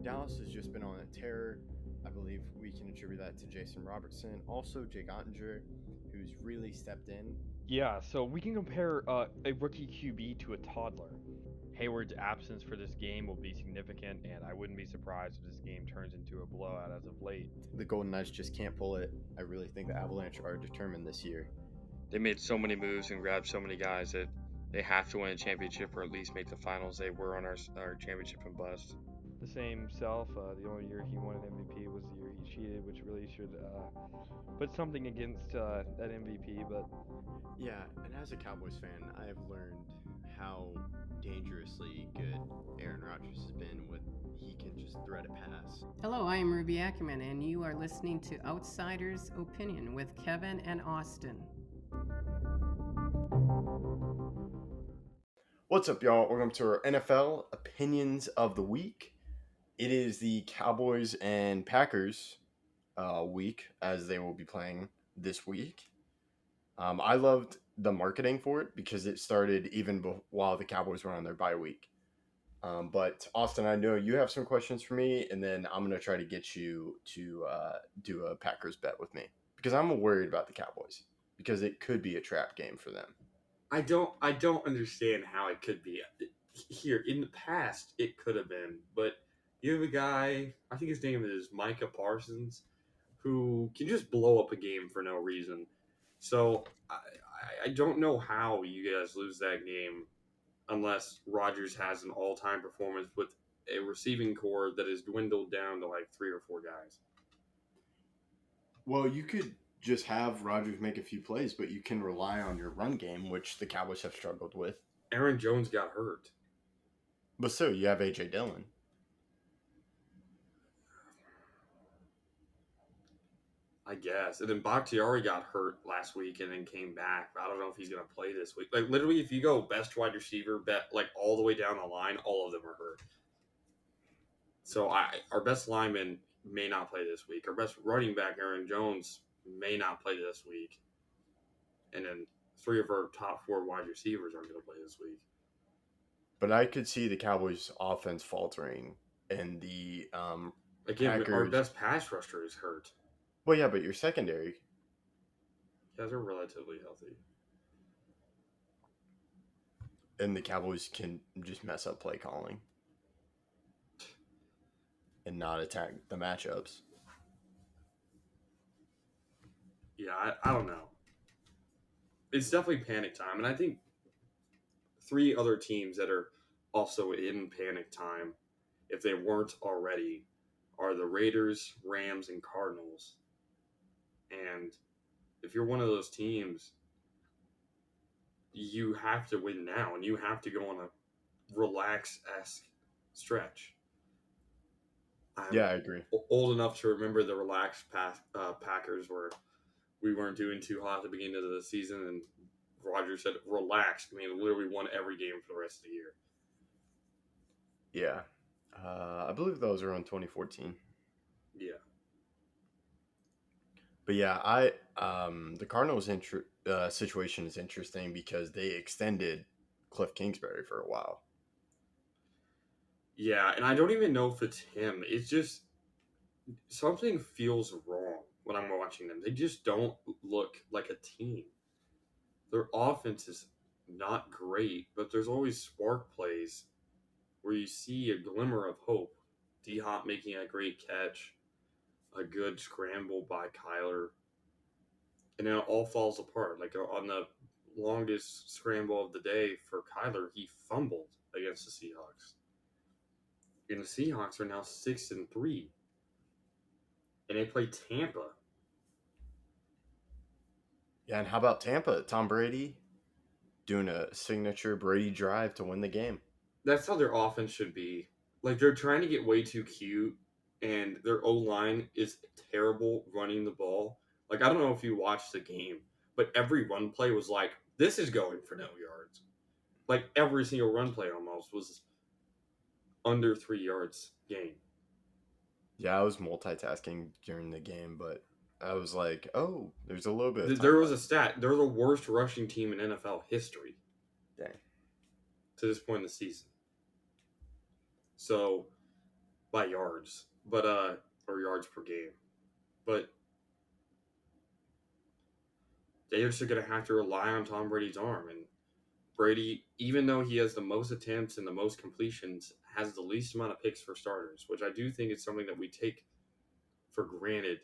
Dallas has just been on a tear. I believe we can attribute that to Jason Robertson. Also, Jake Ottinger, who's really stepped in. Yeah, so we can compare a rookie QB to a toddler. Hayward's absence for this game will be significant, and I wouldn't be surprised if this game turns into a blowout as of late. The Golden Knights just can't pull it. I really think the Avalanche are determined this year. They made so many moves and grabbed so many guys that they have to win a championship or at least make the finals. They were on our championship and bust. The same self, the only year he won an MVP was the year he cheated, which really should put something against that MVP. But Yeah, and as a Cowboys fan, I have learned how dangerously good Aaron Rodgers has been with he can just thread a pass. Hello, I am Ruby Ackerman, and you are listening to Outsider's Opinion with Kevin and Austin. What's up, y'all? Welcome to our NFL Opinions of the Week. It is the Cowboys and Packers week, as they will be playing this week. I loved the marketing for it because it started even while the Cowboys were on their bye week. But Austin, I know you have some questions for me, and then I'm going to try to get you to do a Packers bet with me because I'm worried about the Cowboys because it could be a trap game for them. I don't understand how it could be. Here in the past, it could have been, but you have a guy. I think his name is Micah Parsons, who can just blow up a game for no reason. So I don't know how you guys lose that game unless Rodgers has an all-time performance with a receiving core that is dwindled down to like 3 or 4 guys. Well, you could just have Rodgers make a few plays, but you can rely on your run game, which the Cowboys have struggled with. Aaron Jones got hurt. But still, you have A.J. Dillon. I guess. And then Bakhtiari got hurt last week and then came back. I don't know if he's going to play this week. Like, literally, if you go best wide receiver, bet like all the way down the line, all of them are hurt. So our best lineman may not play this week. Our best running back, Aaron Jones, may not play this week. And then 3 of our top 4 wide receivers aren't going to play this week. But I could see the Cowboys' offense faltering, and the Again, Packers... our best pass rusher is hurt. Well, yeah, but your secondary... You guys are relatively healthy. And the Cowboys can just mess up play calling and not attack the matchups. Yeah, I don't know. It's definitely panic time. And I think 3 other teams that are also in panic time, if they weren't already, are the Raiders, Rams, and Cardinals. And if you're one of those teams, you have to win now, and you have to go on a relax-esque stretch. I'm Yeah, I agree. old enough to remember the relaxed Packers where we weren't doing too hot at the beginning of the season, and Rodgers said, relax. I mean, literally won every game for the rest of the year. Yeah. I believe those are on 2014. Yeah. But yeah, the Cardinals situation is interesting because they extended Cliff Kingsbury for a while. Yeah, and I don't even know if it's him. It's just something feels wrong when I'm watching them. They just don't look like a team. Their offense is not great, but there's always spark plays where you see a glimmer of hope. D-Hop making a great catch, a good scramble by Kyler, and then it all falls apart. Like on the longest scramble of the day for Kyler, he fumbled against the Seahawks. And the Seahawks are now 6-3. And they play Tampa. Yeah, and how about Tampa? Tom Brady doing a signature Brady drive to win the game. That's how their offense should be. Like, they're trying to get way too cute, and their O-line is terrible running the ball. Like, I don't know if you watched the game, but every run play was like, this is going for no yards. Like, every single run play almost was under 3 yards gain. Yeah, I was multitasking during the game, but I was like, oh, there's a little bit of time There was a left. stat. They're the worst rushing team in NFL history. Dang. To this point in the season. So by yards, but or yards per game. But they are just going to have to rely on Tom Brady's arm. And Brady, even though he has the most attempts and the most completions, has the least amount of picks for starters, which I do think is something that we take for granted,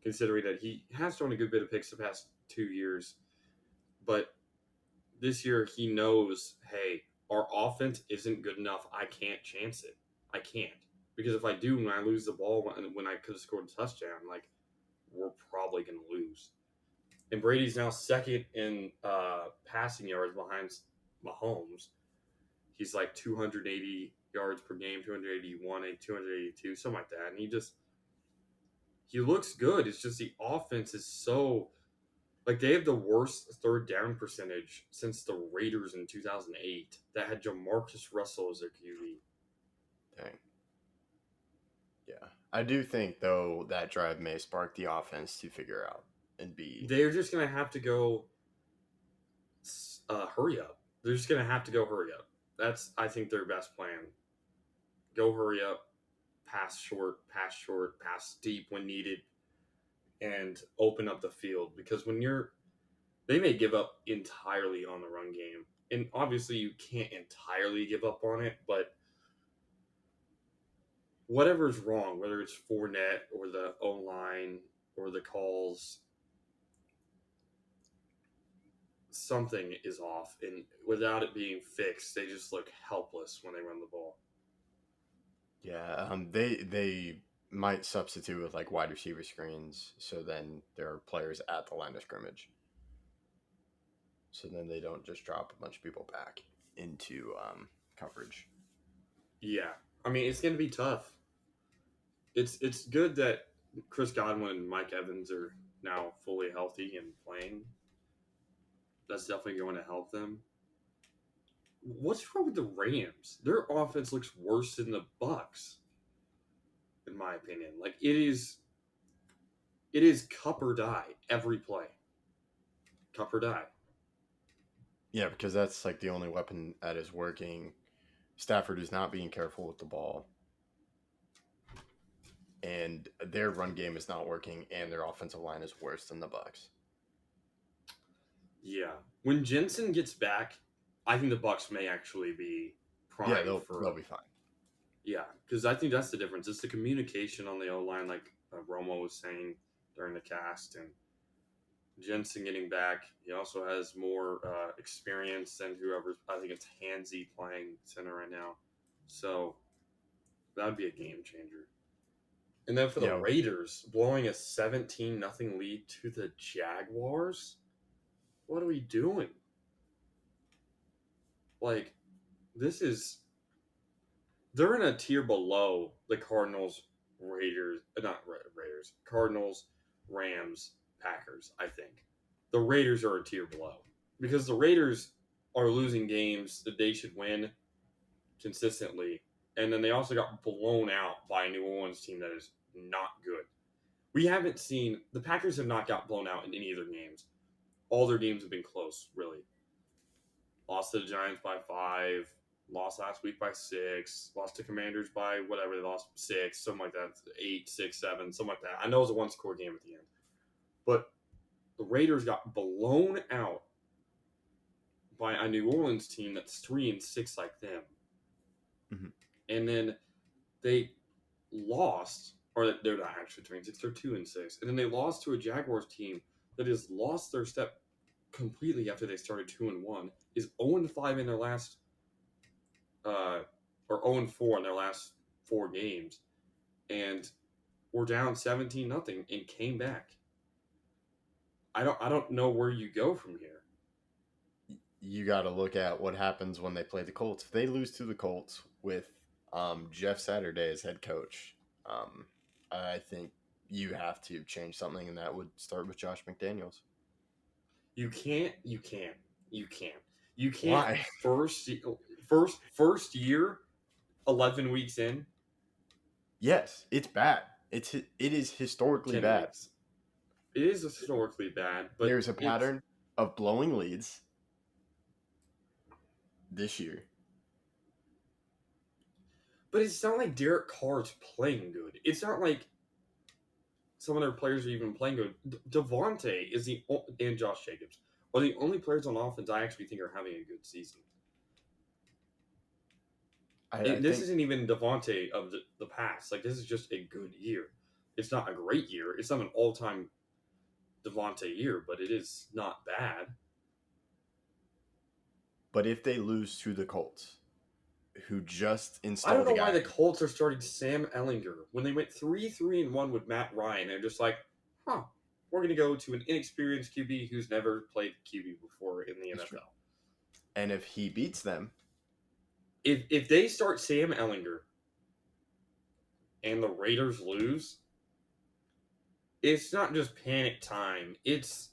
considering that he has thrown a good bit of picks the past 2 years. But this year, he knows, hey, our offense isn't good enough. I can't chance it. I can't. Because if I do, when I lose the ball, when I could have scored a touchdown, like, we're probably going to lose. And Brady's now second in passing yards behind Mahomes. He's like 280 yards per game, 281, 282, something like that. And he looks good. It's just the offense is so, like, they have the worst third down percentage since the Raiders in 2008 that had Jamarcus Russell as their QB. Dang. Yeah. I do think, though, that drive may spark the offense to figure out and be. They're just going to have to go hurry up. They're just going to have to go hurry up. That's, I think, their best plan. Go hurry up, pass short, pass deep when needed, and open up the field. Because they may give up entirely on the run game. And obviously you can't entirely give up on it, but whatever's wrong, whether it's Fournette or the O-line or the calls, something is off. And without it being fixed, they just look helpless when they run the ball. Yeah, they might substitute with like wide receiver screens, so then there are players at the line of scrimmage. So then they don't just drop a bunch of people back into coverage. Yeah, I mean, it's going to be tough. It's good that Chris Godwin and Mike Evans are now fully healthy and playing. That's definitely going to help them. What's wrong with the Rams? Their offense looks worse than the Bucs, in my opinion. Like, it is cup or die every play. Cup or die. Yeah, because that's like the only weapon that is working. Stafford is not being careful with the ball. And their run game is not working, and their offensive line is worse than the Bucs. Yeah. When Jensen gets back, I think the Bucs may actually be primed. Yeah, they'll be fine. Yeah, because I think that's the difference. It's the communication on the O-line, like Romo was saying during the cast, and Jensen getting back. He also has more experience than whoever. I think it's Hansy playing center right now. So that would be a game changer. And then for the Raiders, blowing a 17-0 lead to the Jaguars? What are we doing? Like, this is... They're in a tier below the Cardinals, Cardinals, Rams, Packers, I think. The Raiders are a tier below. Because the Raiders are losing games that they should win consistently. And then they also got blown out by a New Orleans team that is not good. We haven't seen... The Packers have not got blown out in any of their games. All their games have been close, really. Lost to the Giants by 5. Lost last week by 6. Lost to Commanders by whatever. They lost 6, something like that. 8, 6, 7, something like that. I know it was a one-score game at the end. But the Raiders got blown out by a New Orleans team that's 3-6 like them. Mm-hmm. And then they lost, or they're not actually 3-6, they're 2-6. And then they lost to a Jaguars team that has lost their step completely after they started 2-1, is 0-5 in their last, or 0-4 in their last 4 games, and were down 17-0 and came back. I don't know where you go from here. You got to look at what happens when they play the Colts. If they lose to the Colts with Jeff Saturday as head coach, I think you have to change something, and that would start with Josh McDaniels. You can't. Why? First year, 11 weeks in. Yes, it's bad. It is historically bad. Weeks. It is historically bad, but there's a pattern of blowing leads this year. But it's not like Derek Carr's playing good. It's not like some of their players are even playing good. Devontae is and Josh Jacobs are the only players on offense I actually think are having a good season. This think isn't even Devontae of the past. Like, this is just a good year. It's not a great year. It's not an all-time Devontae year, but it is not bad. But if they lose to the Colts, who just I installed don't know a guy, why the Colts are starting Sam Ellinger when they went 3-3-1 with Matt Ryan. They're just like, we're going to go to an inexperienced QB who's never played QB before in the That's NFL. true. And if he beats them, If they start Sam Ellinger and the Raiders lose, it's not just panic time. It's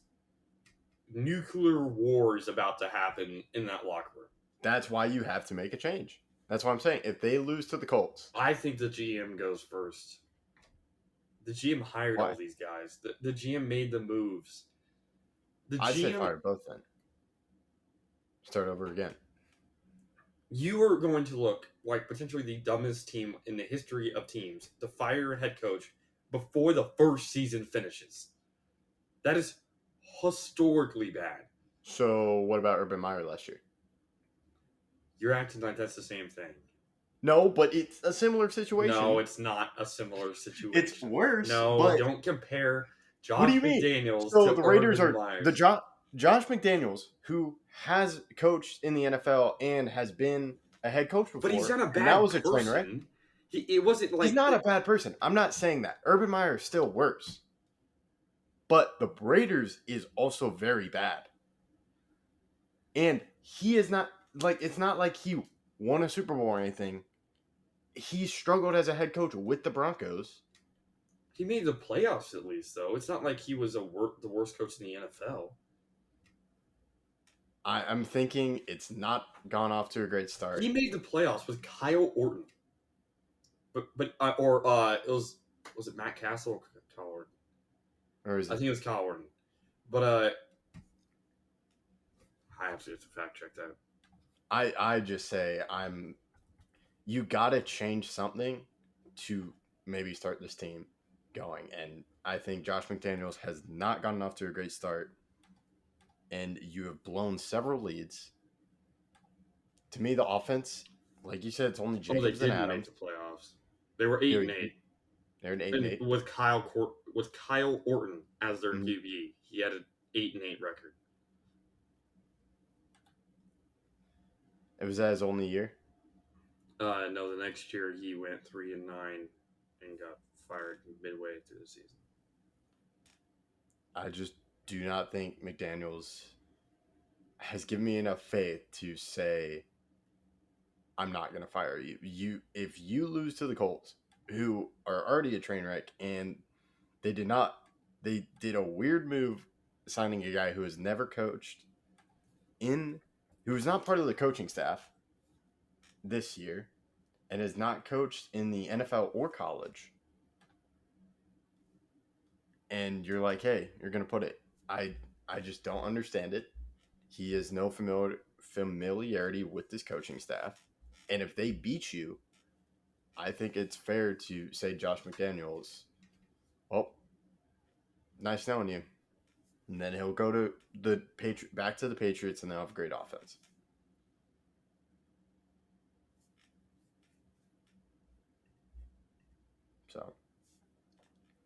nuclear war is about to happen in that locker room. that's why you have to make a change. That's what I'm saying. If they lose to the Colts, I think the GM goes first. The GM hired Why? all these guys. The GM made the moves. I say fire both then. Start over again. You are going to look like potentially the dumbest team in the history of teams to fire a head coach before the first season finishes. That is historically bad. So what about Urban Meyer last year? You're acting like that's the same thing. No, but it's a similar situation. No, it's not a similar situation. It's worse. No, but don't compare Josh what do you mean? McDaniels So to the Raiders Urban are Myers. Josh McDaniels, who has coached in the NFL and has been a head coach before. But he's not a and bad that was person. a train wreck. It wasn't like He's not a bad person. I'm not saying that. Urban Meyer is still worse. But the Raiders is also very bad. And he is not like it's not like he won a Super Bowl or anything. He struggled as a head coach with the Broncos. He made the playoffs at least, though. It's not like he was the worst coach in the NFL. I'm thinking it's not gone off to a great start. He made the playoffs with Kyle Orton. But it was it Matt Castle or Kyle Orton? Or is I it? think it was Kyle Orton. But I actually have to fact check that. I just say you gotta change something to maybe start this team going. And I think Josh McDaniels has not gotten off to a great start. And you have blown several leads. To me, the offense, like you said, it's only They Jacobs and didn't Adams. make the playoffs. They were 8-8. They're an 8-8. With Kyle Orton as their Mhm. QB, he had an 8-8 record. It was that his only year. No, the next year he went 3-9 and got fired midway through the season. I just do not think McDaniels has given me enough faith to say I'm not going to fire you. If you lose to the Colts, who are already a train wreck, and they did a weird move signing a guy who has never coached who is not part of the coaching staff this year and has not coached in the NFL or college. And you're like, hey, you're going to put it. I just don't understand it. He has no familiarity with this coaching staff. And if they beat you, I think it's fair to say Josh McDaniels, well, nice knowing you. And then he'll go to back to the Patriots, and they'll have a great offense. So,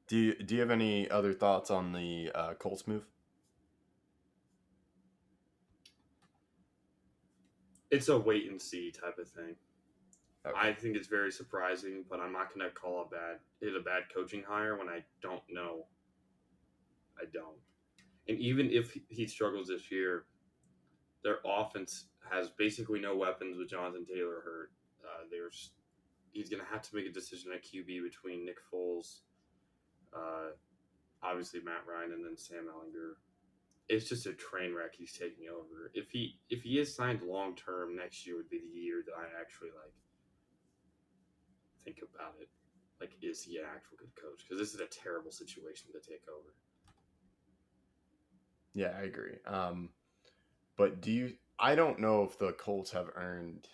do you have any other thoughts on the Colts move? It's a wait and see type of thing. Okay. I think it's very surprising, but I'm not going to call it a bad coaching hire when I don't know. I don't. And even if he struggles this year, their offense has basically no weapons with Jonathan Taylor hurt. He's going to have to make a decision at QB between Nick Foles, obviously Matt Ryan, and then Sam Ellinger. It's just a train wreck he's taking over. If he is signed long term, next year would be the year that I actually think about it. Like, is he an actual good coach? Because this is a terrible situation to take over. Yeah, I agree. But I don't know if the Colts have earned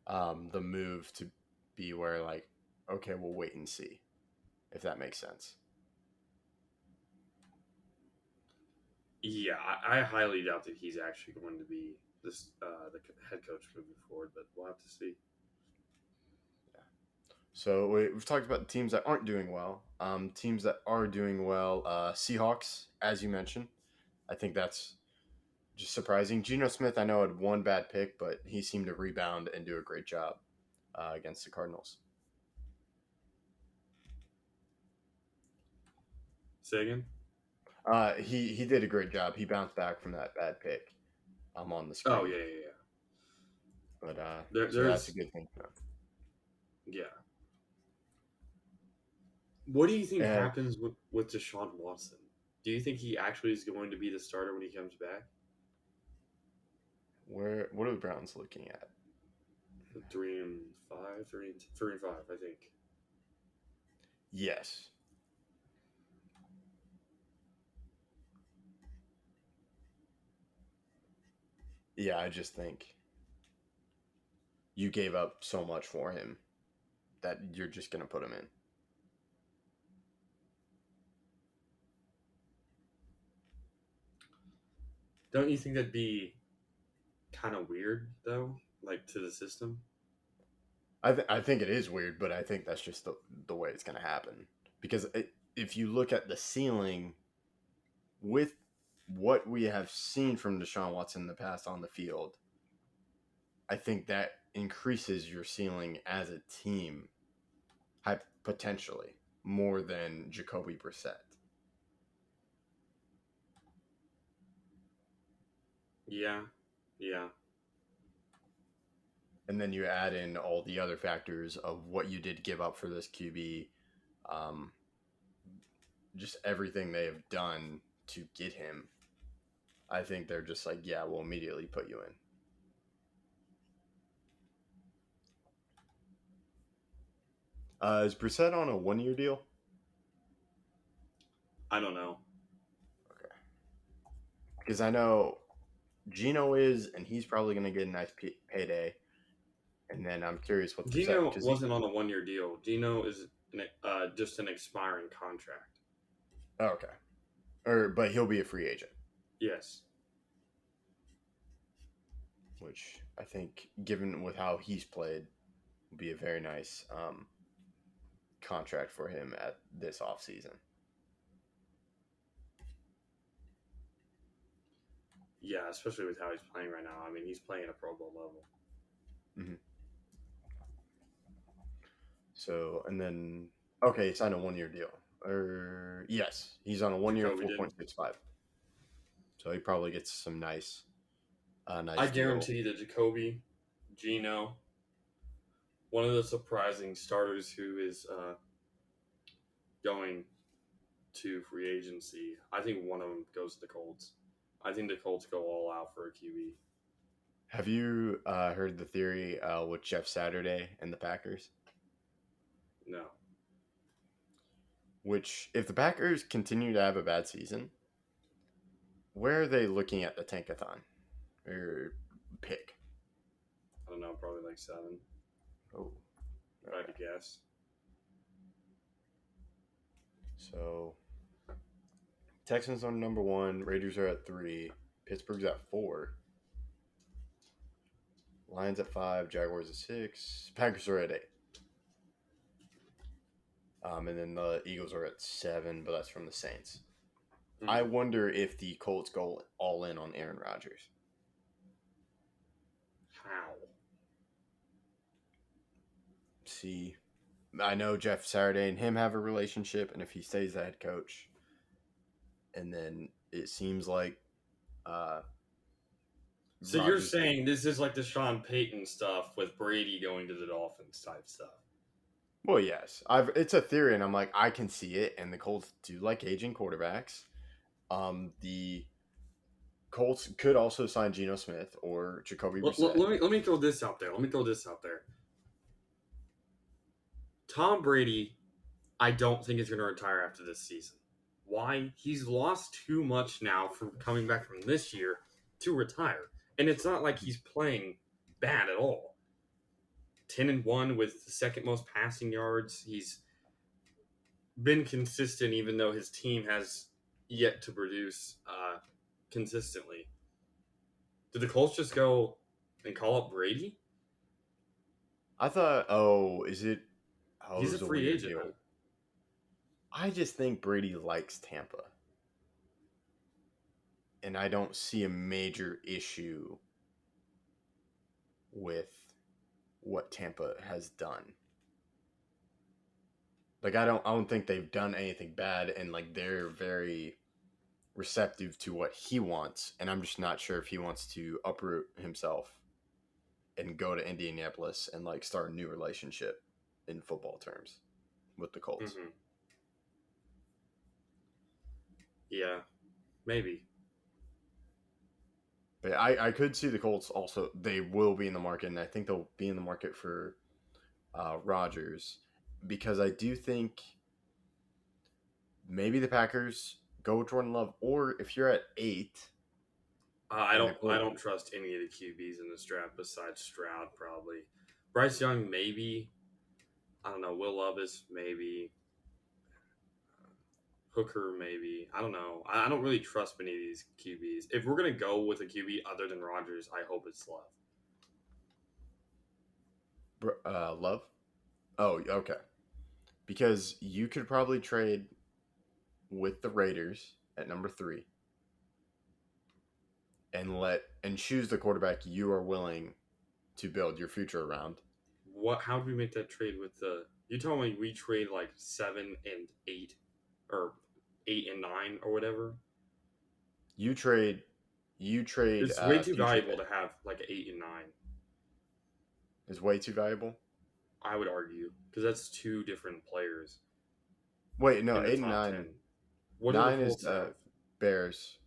the move to be where like, okay, we'll wait and see, if that makes sense. Yeah, I highly doubt that he's actually going to be the head coach moving forward, but we'll have to see. So we've talked about the teams that aren't doing well. Teams that are doing well, Seahawks, as you mentioned. I think that's just surprising. Geno Smith, I know, had one bad pick, but he seemed to rebound and do a great job against the Cardinals. Say again? He did a great job. He bounced back from that bad pick. I'm on the screen. Oh, yeah. But There's that's a good thing. Yeah. What do you think happens with Deshaun Watson? Do you think he actually is going to be the starter when he comes back? What are the Browns looking at? 3-5, 3-5, I think. Yes. Yeah, I just think you gave up so much for him that you're just going to put him in. Don't you think that'd be kind of weird, though? Like, to the system? I think it is weird, but I think that's just the way it's going to happen. Because if you look at the ceiling with what we have seen from Deshaun Watson in the past on the field, I think that increases your ceiling as a team potentially more than Jacoby Brissett. Yeah. And then you add in all the other factors of what you did give up for this QB, just everything they have done to get him. I think they're just like, yeah, we'll immediately put you in. Is Brissett on a 1-year deal? I don't know. Okay. Because I know Geno is, and he's probably going to get a nice payday. And then I'm curious what Geno wasn't on a 1-year deal. Geno is just an expiring contract. Oh, okay. But he'll be a free agent. Yes. Which I think, given with how he's played, will be a very nice contract for him at this offseason. Yeah, especially with how he's playing right now. I mean, he's playing at a Pro Bowl level. Mm-hmm. So, and then, okay, he signed a 1-year deal. Yes, he's on a 1-year 4.65. So he probably gets some nice I guarantee that Jacoby, Geno, one of the surprising starters who is going to free agency, I think one of them goes to the Colts. I think the Colts go all out for a QB. Have you heard the theory with Jeff Saturday and the Packers? No. Which, if the Packers continue to have a bad season, where are they looking at the tankathon or pick? I don't know, probably like 7. Oh, if I had to guess. So, Texans on number 1, Raiders are at 3, Pittsburgh's at 4, Lions at 5, Jaguars at 6, Packers are at 8. And then the Eagles are at 7, but that's from the Saints. Mm-hmm. I wonder if the Colts go all in on Aaron Rodgers. How? See, I know Jeff Saturday and him have a relationship, and if he stays the head coach, and then it seems like so Rodgers, you're saying this is like the Sean Payton stuff with Brady going to the Dolphins type stuff? Well, yes. It's a theory, and I'm like, I can see it, and the Colts do like aging quarterbacks. The Colts could also sign Geno Smith or Jacoby Brissett. Let me throw this out there. Tom Brady, I don't think is going to retire after this season. Why? He's lost too much now from coming back from this year to retire. And it's not like he's playing bad at all. 10-1 with the second most passing yards. He's been consistent, even though his team has yet to produce consistently. Did the Colts just go and call up Brady? I thought, oh, is it? Oh, He's it a was free weird agent. deal. I just think Brady likes Tampa. And I don't see a major issue with what Tampa has done. Like I don't think they've done anything bad, and like they're very receptive to what he wants, and I'm just not sure if he wants to uproot himself and go to Indianapolis and like start a new relationship in football terms with the Colts. Mm-hmm. Yeah, maybe. But I could see the Colts also. They will be in the market, and I think they'll be in the market for Rodgers, because I do think maybe the Packers go with Jordan Love, or if you're at 8, I And the don't trust any of the QBs in this draft besides Stroud. Probably Bryce Young, maybe. I don't know. Will Levis, maybe. Hooker, maybe. I don't know. I don't really trust many of these QBs. If we're gonna go with a QB other than Rodgers, I hope it's Love. Love. Oh, okay. Because you could probably trade with the Raiders at number 3 and choose the quarterback you are willing to build your future around. What? How do we make that trade with the? You told me we trade like 7 and 8, or 8 and 9 or whatever. You trade. It's way too future valuable pick. to have like an 8 and 9. Is way too valuable. I would argue because that's 2 different players. Wait, no, in the 8 and top 9. 10. What 9 do the is Colts have? Bears.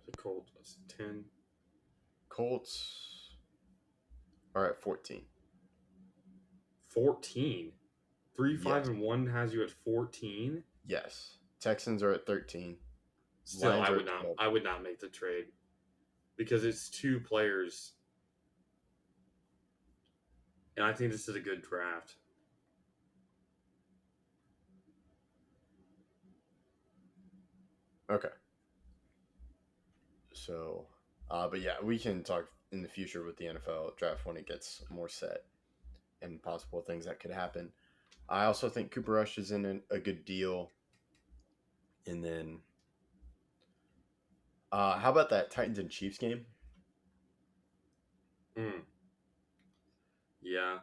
The Colts 10. Colts are at 14. 14. 3, 5, Yes. and 1 has you at 14. Yes. Texans are at 13. Still, Lions I are would at not. 12. I would not make the trade because it's 2 players, and I think this is a good draft. Okay. So, but yeah, we can talk in the future with the NFL draft when it gets more set and possible things that could happen. I also think Cooper Rush is in a good deal. And then, how about that Titans and Chiefs game? Yeah,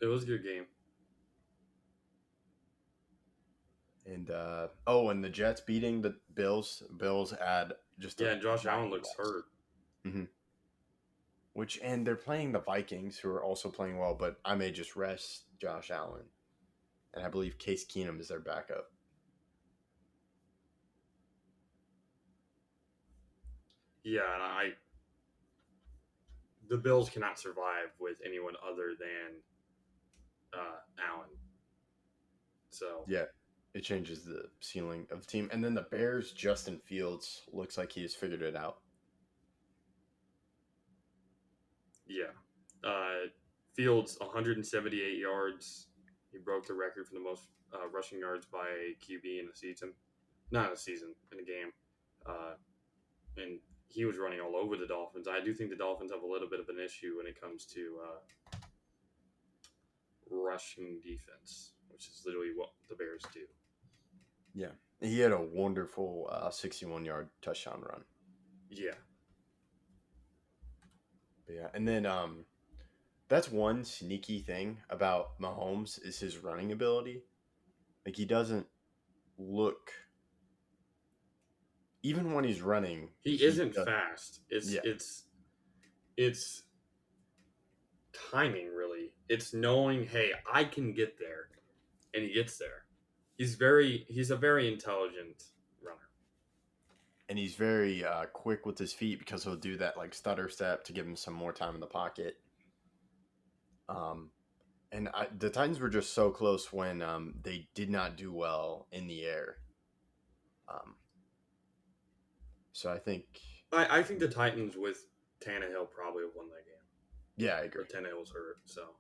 it was a good game. And and the Jets beating the Bills. Bills had just Yeah, and Josh Allen looks hurt. And they're playing the Vikings, who are also playing well, but I may just rest Josh Allen. And I believe Case Keenum is their backup. Yeah, and the Bills cannot survive with anyone other than Allen. So Yeah, it changes the ceiling of the team. And then the Bears, Justin Fields looks like he has figured it out. yeah, Fields 178 yards. He broke the record for the most rushing yards by a QB in a season. Not a season, in a game. And he was running all over the Dolphins. I do think the Dolphins have a little bit of an issue when it comes to rushing defense, which is literally what the Bears do. Yeah. He had a wonderful 61-yard touchdown run. Yeah. Yeah. And then that's one sneaky thing about Mahomes is his running ability. Like, he doesn't look... Even when he's running... He isn't fast. It's timing, really. It's knowing, hey, I can get there. And he gets there. He's a very intelligent runner. And he's very quick with his feet because he'll do that like stutter step to give him some more time in the pocket. The Titans were just so close when they did not do well in the air. So I think the Titans with Tannehill probably would have won that game. Yeah, I agree. But Tannehill was hurt, so.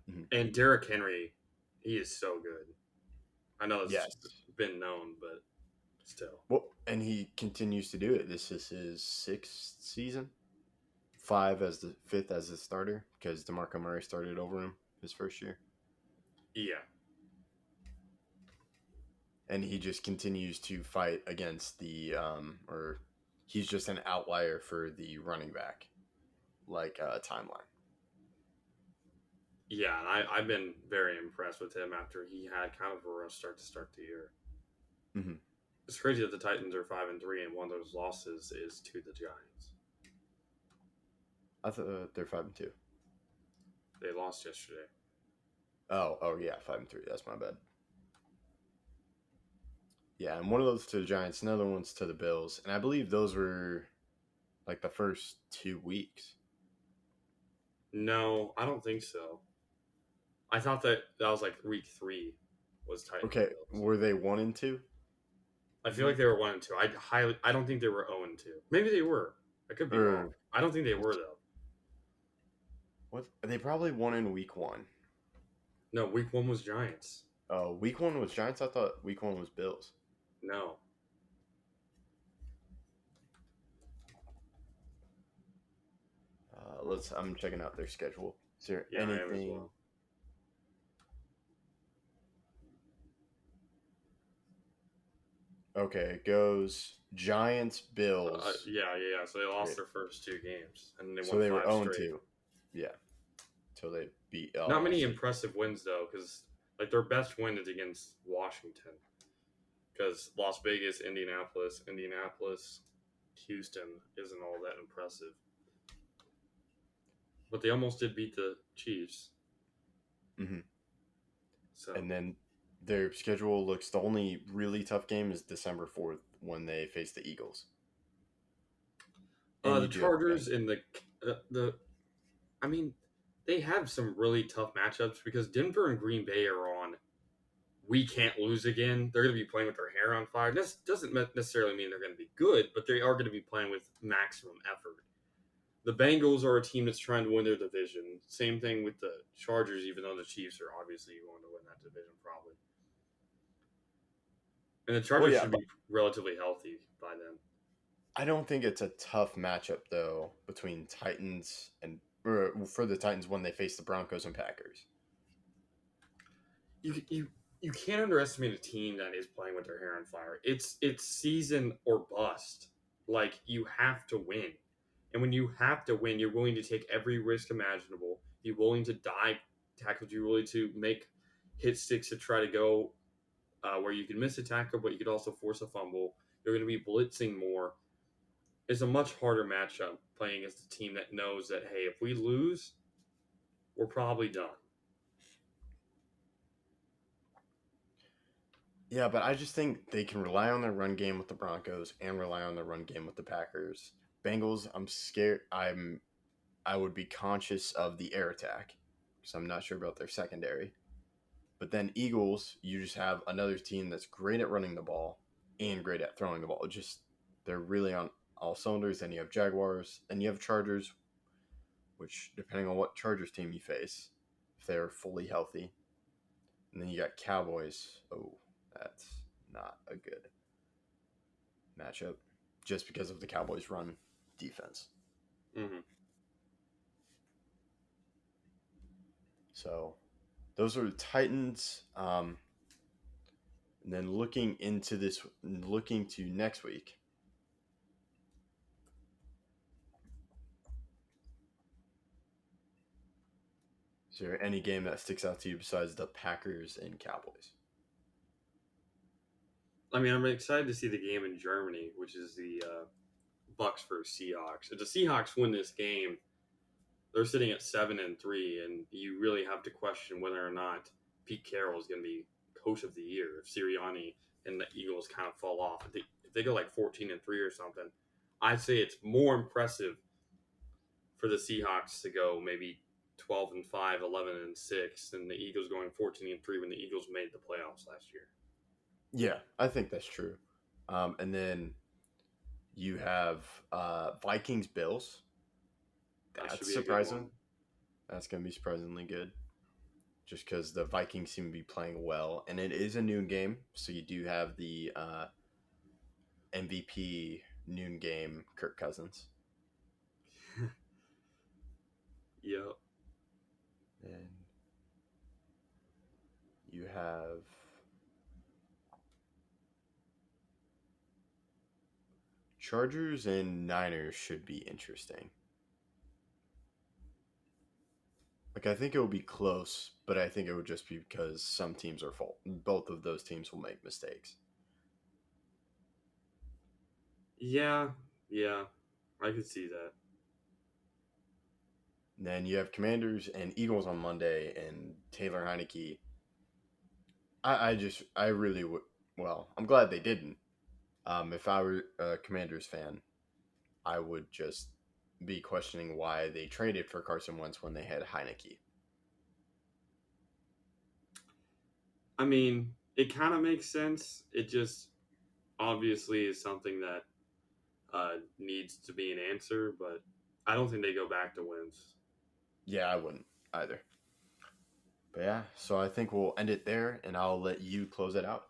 Mhm. And Derrick Henry, he is so good. I know that's Yes. been known, but still. Well, and he continues to do it. This is his 6th season. 5 as the 5th as the starter because DeMarco Murray started over him his first year. Yeah. And he just continues to fight against the or he's just an outlier for the running back timeline. Yeah, and I've been very impressed with him after he had kind of a rough start the year. Mhm. It's crazy that the Titans are 5-3, and one of those losses is to the Giants. I thought they're 5-2. They lost yesterday. Oh yeah, 5-3. That's my bad. Yeah, and one of those to the Giants, another one's to the Bills, and I believe those were like the first 2 weeks. No, I don't think so. I thought that was like week 3 was Titans. Okay, Bills. were they 1 and 2? I feel like they were 1-2. I don't think they were 0-2. Maybe they were. I could be wrong. I don't think they were though. What? They probably won in week 1. No, week 1 was Giants. Oh, week 1 was Giants. I thought week 1 was Bills. No. I'm checking out their schedule. Is there Yeah, I am as anything? well. Okay, it goes Giants, Bills. Yeah. So they lost Great. their first 2 games, and then they So won they were 5 0 straight. 2. Yeah. Till they beat. Not many impressive wins though, because like their best win is against Washington. Because Las Vegas, Indianapolis, Houston isn't all that impressive. But they almost did beat the Chiefs. Mhm. So And then their schedule looks. The only really tough game is December 4th when they face the Eagles. And the you do- Chargers and the I mean, they have some really tough matchups because Denver and Green Bay are on. We can't lose again. They're going to be playing with their hair on fire. This doesn't necessarily mean they're going to be good, but they are going to be playing with maximum effort. The Bengals are a team that's trying to win their division. Same thing with the Chargers, even though the Chiefs are obviously going to win that division probably. And the Chargers should be relatively healthy by then. I don't think it's a tough matchup though between Titans and for the Titans when they face the Broncos and Packers. You can't underestimate a team that is playing with their hair on fire. It's season or bust. Like you have to win. And when you have to win, you're willing to take every risk imaginable. You're willing to dive tackles. You're willing to make hit sticks to try to go where you can miss a tackle, but you could also force a fumble. You're going to be blitzing more. It's a much harder matchup playing against a team that knows that, hey, if we lose, we're probably done. Yeah, but I just think they can rely on their run game with the Broncos and rely on their run game with the Packers. Bengals, I'm scared. I would be conscious of the air attack because I'm not sure about their secondary. But then Eagles, you just have another team that's great at running the ball and great at throwing the ball. They're really on all cylinders. Then you have Jaguars, then you have Chargers, which depending on what Chargers team you face, if they're fully healthy, and then you got Cowboys. Oh, that's not a good matchup, just because of the Cowboys' run defense. Mm-hmm. So those are the Titans. And then looking to next week. Is there any game that sticks out to you besides the Packers and Cowboys? I mean, I'm excited to see the game in Germany, which is the Bucks versus Seahawks. If the Seahawks win this game, they're sitting at 7-3, and you really have to question whether or not Pete Carroll is going to be coach of the year. If Sirianni and the Eagles kind of fall off, if they go like 14-3 or something, I'd say it's more impressive for the Seahawks to go maybe 12-5, 11-6, than the Eagles going 14-3 when the Eagles made the playoffs last year. Yeah, I think that's true. And then you have Vikings Bills. That should That's be a good surprising. one. That's going to be surprisingly good. Just because the Vikings seem to be playing well. And it is a noon game. So you do have the MVP noon game, Kirk Cousins. Yep. And you have Chargers and Niners should be interesting. Like, I think it will be close, but I think it would just be because some teams are fault. Both of those teams will make mistakes. Yeah, I could see that. And then you have Commanders and Eagles on Monday, and Taylor Heineke. I really would. Well, I'm glad they didn't. If I were a Commanders fan, I would just be questioning why they traded for Carson Wentz when they had Heineke. I mean, it kind of makes sense. It just obviously is something that needs to be an answer, but I don't think they go back to Wentz. Yeah, I wouldn't either. But yeah, so I think we'll end it there, and I'll let you close it out.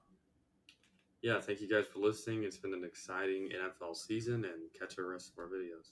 Yeah, thank you guys for listening. It's been an exciting NFL season, and catch the rest of our videos.